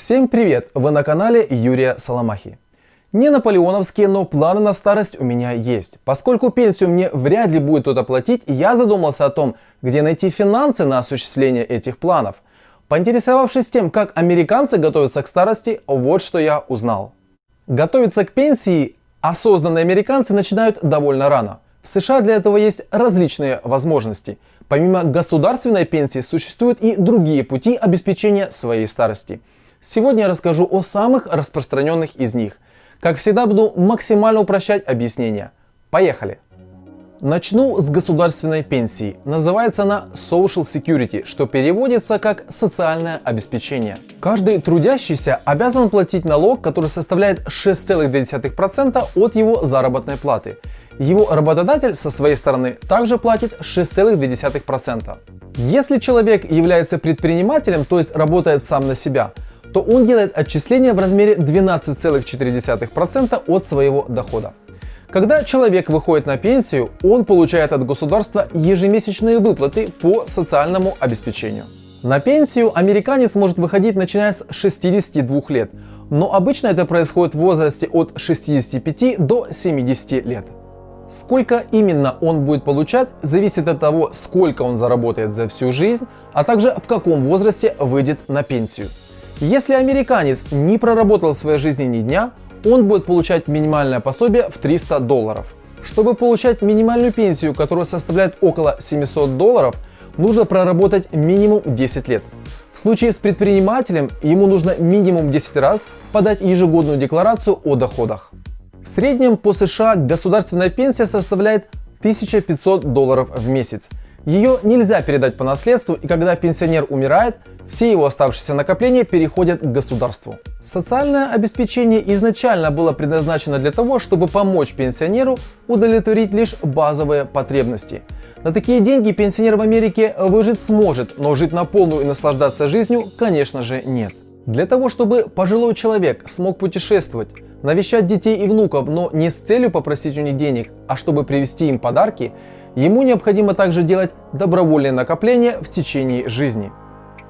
Всем привет! Вы на канале Юрия Соломахи. Не наполеоновские, но планы на старость у меня есть. Поскольку пенсию мне вряд ли будет кто-то платить, я задумался о том, где найти финансы на осуществление этих планов. Поинтересовавшись тем, как американцы готовятся к старости, вот что я узнал. Готовиться к пенсии осознанные американцы начинают довольно рано. В США для этого есть различные возможности. Помимо государственной пенсии существуют и другие пути обеспечения своей старости. Сегодня я расскажу о самых распространенных из них. Как всегда, буду максимально упрощать объяснения. Поехали! Начну с государственной пенсии. Называется она Social Security, что переводится как социальное обеспечение. Каждый трудящийся обязан платить налог, который составляет 6,2% от его заработной платы. Его работодатель со своей стороны также платит 6,2%. Если человек является предпринимателем, то есть работает сам на себя, то он делает отчисления в размере 12,4% от своего дохода. Когда человек выходит на пенсию, он получает от государства ежемесячные выплаты по социальному обеспечению. На пенсию американец может выходить начиная с 62 лет, но обычно это происходит в возрасте от 65 до 70 лет. Сколько именно он будет получать, зависит от того, сколько он заработает за всю жизнь, а также в каком возрасте выйдет на пенсию. Если американец не проработал в своей жизни ни дня, он будет получать минимальное пособие в $300. Чтобы получать минимальную пенсию, которая составляет около $700, нужно проработать минимум 10 лет. В случае с предпринимателем ему нужно минимум 10 раз подать ежегодную декларацию о доходах. В среднем по США государственная пенсия составляет $1500 в месяц. Ее нельзя передать по наследству, и когда пенсионер умирает, все его оставшиеся накопления переходят к государству. Социальное обеспечение изначально было предназначено для того, чтобы помочь пенсионеру удовлетворить лишь базовые потребности. На такие деньги пенсионер в Америке выжить сможет, но жить на полную и наслаждаться жизнью, конечно же, нет. Для того, чтобы пожилой человек смог путешествовать, навещать детей и внуков, но не с целью попросить у них денег, а чтобы привезти им подарки, ему необходимо также делать добровольные накопления в течение жизни.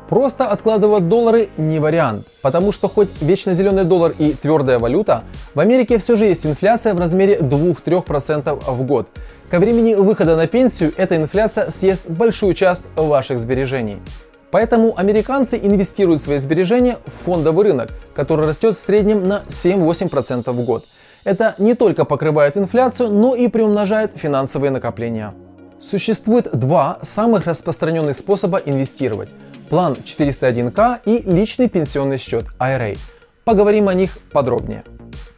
Просто откладывать доллары не вариант, потому что хоть вечно зеленый доллар и твердая валюта, в Америке все же есть инфляция в размере 2-3% в год. Ко времени выхода на пенсию эта инфляция съест большую часть ваших сбережений. Поэтому американцы инвестируют свои сбережения в фондовый рынок, который растет в среднем на 7-8% в год. Это не только покрывает инфляцию, но и приумножает финансовые накопления. Существует два самых распространенных способа инвестировать – план 401k и личный пенсионный счет IRA. Поговорим о них подробнее.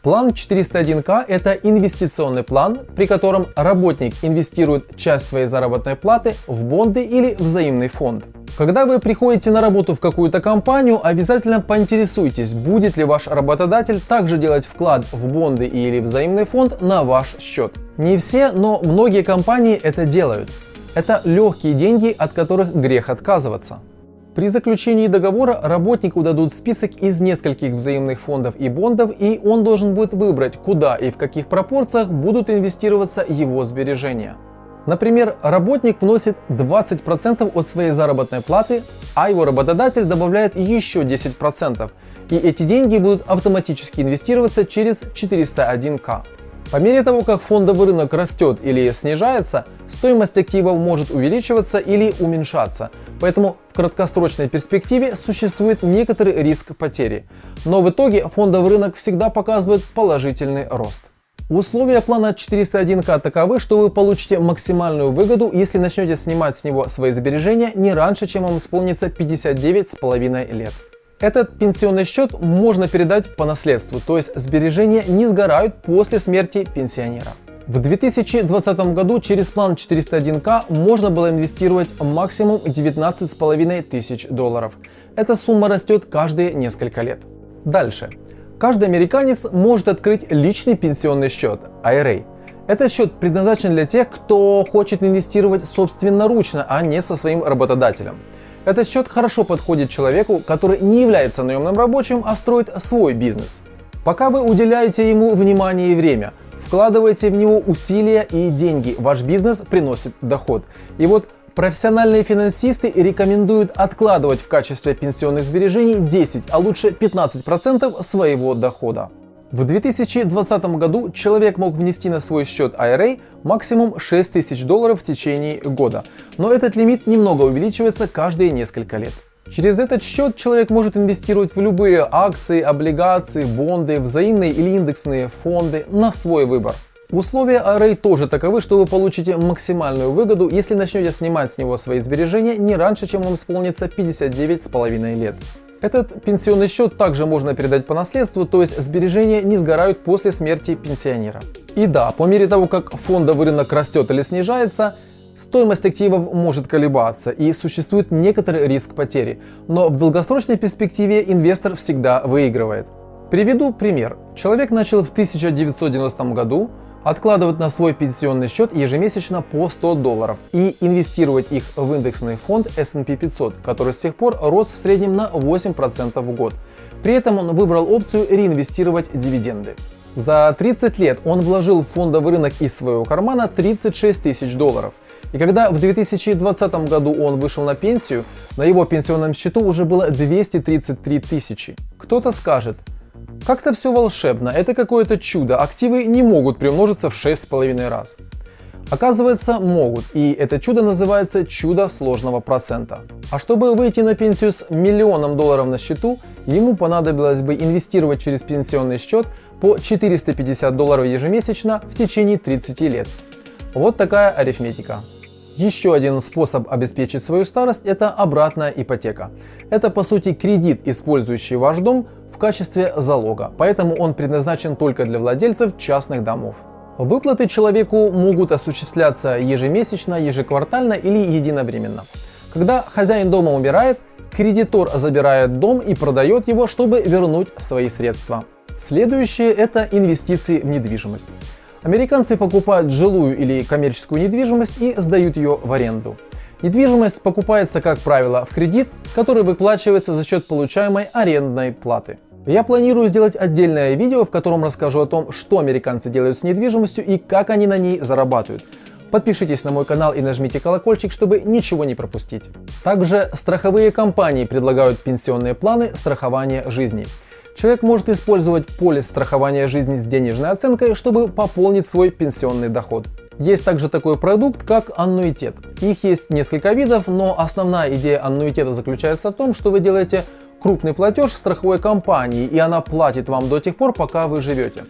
План 401k – это инвестиционный план, при котором работник инвестирует часть своей заработной платы в бонды или взаимный фонд. Когда вы приходите на работу в какую-то компанию, обязательно поинтересуйтесь, будет ли ваш работодатель также делать вклад в бонды или взаимный фонд на ваш счет. Не все, но многие компании это делают. Это легкие деньги, от которых грех отказываться. При заключении договора работнику дадут список из нескольких взаимных фондов и бондов, и он должен будет выбрать, куда и в каких пропорциях будут инвестироваться его сбережения. Например, работник вносит 20% от своей заработной платы, а его работодатель добавляет еще 10%, и эти деньги будут автоматически инвестироваться через 401k. По мере того, как фондовый рынок растет или снижается, стоимость активов может увеличиваться или уменьшаться, поэтому в краткосрочной перспективе существует некоторый риск потери. Но в итоге фондовый рынок всегда показывает положительный рост. Условия плана 401k таковы, что вы получите максимальную выгоду, если начнете снимать с него свои сбережения не раньше, чем вам исполнится 59,5 лет. Этот пенсионный счет можно передать по наследству, то есть сбережения не сгорают после смерти пенсионера. В 2020 году через план 401k можно было инвестировать максимум $19 500. Эта сумма растет каждые несколько лет. Дальше. Каждый американец может открыть личный пенсионный счет IRA. Этот счет предназначен для тех, кто хочет инвестировать собственноручно, а не со своим работодателем. Этот счет хорошо подходит человеку, который не является наемным рабочим, а строит свой бизнес. Пока вы уделяете ему внимание и время, вкладываете в него усилия и деньги, ваш бизнес приносит доход. И вот Профессиональные финансисты рекомендуют откладывать в качестве пенсионных сбережений 10, а лучше 15% своего дохода. В 2020 году человек мог внести на свой счет IRA максимум $6000 в течение года, но этот лимит немного увеличивается каждые несколько лет. Через этот счет человек может инвестировать в любые акции, облигации, бонды, взаимные или индексные фонды на свой выбор. Условия IRA тоже таковы, что вы получите максимальную выгоду, если начнете снимать с него свои сбережения не раньше, чем вам исполнится 59,5 лет. Этот пенсионный счет также можно передать по наследству, то есть сбережения не сгорают после смерти пенсионера. И да, по мере того, как фондовый рынок растет или снижается, стоимость активов может колебаться и существует некоторый риск потери, но в долгосрочной перспективе инвестор всегда выигрывает. Приведу пример. Человек начал в 1990 году откладывать на свой пенсионный счет ежемесячно по $100 и инвестировать их в индексный фонд S&P 500, который с тех пор рос в среднем на 8% в год. При этом он выбрал опцию реинвестировать дивиденды. За 30 лет он вложил в фондовый рынок из своего кармана $36 000. И когда в 2020 году он вышел на пенсию, на его пенсионном счету уже было 233 тысячи. Кто-то скажет: как-то все волшебно, это какое-то чудо, активы не могут приумножиться в 6,5 раз. Оказывается, могут, и это чудо называется чудо сложного процента. А чтобы выйти на пенсию с $1 миллион на счету, ему понадобилось бы инвестировать через пенсионный счет по $450 ежемесячно в течение 30 лет. Вот такая арифметика. Еще один способ обеспечить свою старость – это обратная ипотека. Это по сути кредит, использующий ваш дом в качестве залога, поэтому он предназначен только для владельцев частных домов. Выплаты человеку могут осуществляться ежемесячно, ежеквартально или единовременно. Когда хозяин дома умирает, кредитор забирает дом и продает его, чтобы вернуть свои средства. Следующее – это инвестиции в недвижимость. Американцы покупают жилую или коммерческую недвижимость и сдают ее в аренду. Недвижимость покупается, как правило, в кредит, который выплачивается за счет получаемой арендной платы. Я планирую сделать отдельное видео, в котором расскажу о том, что американцы делают с недвижимостью и как они на ней зарабатывают. Подпишитесь на мой канал и нажмите колокольчик, чтобы ничего не пропустить. Также страховые компании предлагают пенсионные планы страхования жизни. Человек может использовать полис страхования жизни с денежной оценкой, чтобы пополнить свой пенсионный доход. Есть также такой продукт, как аннуитет. Их есть несколько видов, но основная идея аннуитета заключается в том, что вы делаете крупный платеж страховой компании, и она платит вам до тех пор, пока вы живете.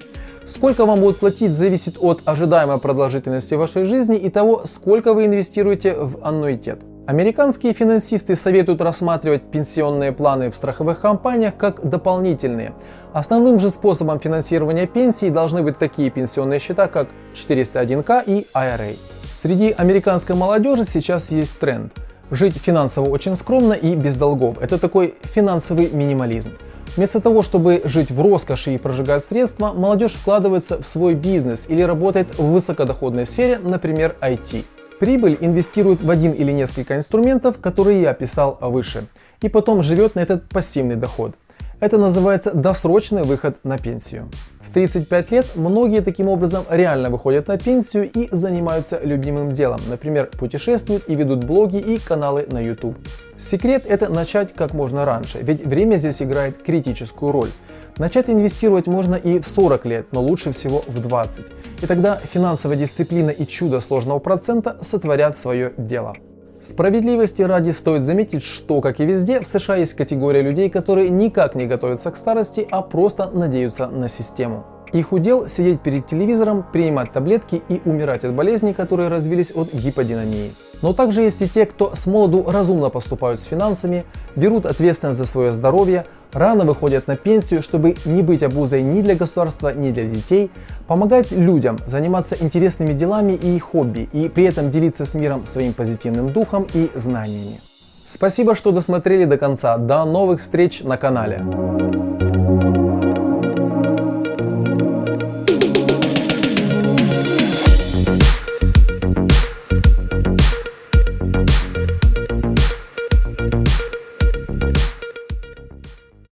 Сколько вам будут платить, зависит от ожидаемой продолжительности вашей жизни и того, сколько вы инвестируете в аннуитет. Американские финансисты советуют рассматривать пенсионные планы в страховых компаниях как дополнительные. Основным же способом финансирования пенсии должны быть такие пенсионные счета, как 401k и IRA. Среди американской молодежи сейчас есть тренд – жить финансово очень скромно и без долгов. Это такой финансовый минимализм. Вместо того, чтобы жить в роскоши и прожигать средства, молодежь вкладывается в свой бизнес или работает в высокодоходной сфере, например, IT. Прибыль инвестирует в один или несколько инструментов, которые я описал выше, и потом живет на этот пассивный доход. Это называется досрочный выход на пенсию. В 35 лет многие таким образом реально выходят на пенсию и занимаются любимым делом, например, путешествуют и ведут блоги и каналы на YouTube. Секрет – это начать как можно раньше, ведь время здесь играет критическую роль. Начать инвестировать можно и в 40 лет, но лучше всего в 20. И тогда финансовая дисциплина и чудо сложного процента сотворят свое дело. Справедливости ради стоит заметить, что, как и везде, в США есть категория людей, которые никак не готовятся к старости, а просто надеются на систему. Их удел – сидеть перед телевизором, принимать таблетки и умирать от болезней, которые развились от гиподинамии. Но также есть и те, кто с молоду разумно поступают с финансами, берут ответственность за свое здоровье, рано выходят на пенсию, чтобы не быть обузой ни для государства, ни для детей, помогать людям заниматься интересными делами и хобби, и при этом делиться с миром своим позитивным духом и знаниями. Спасибо, что досмотрели до конца. До новых встреч на канале.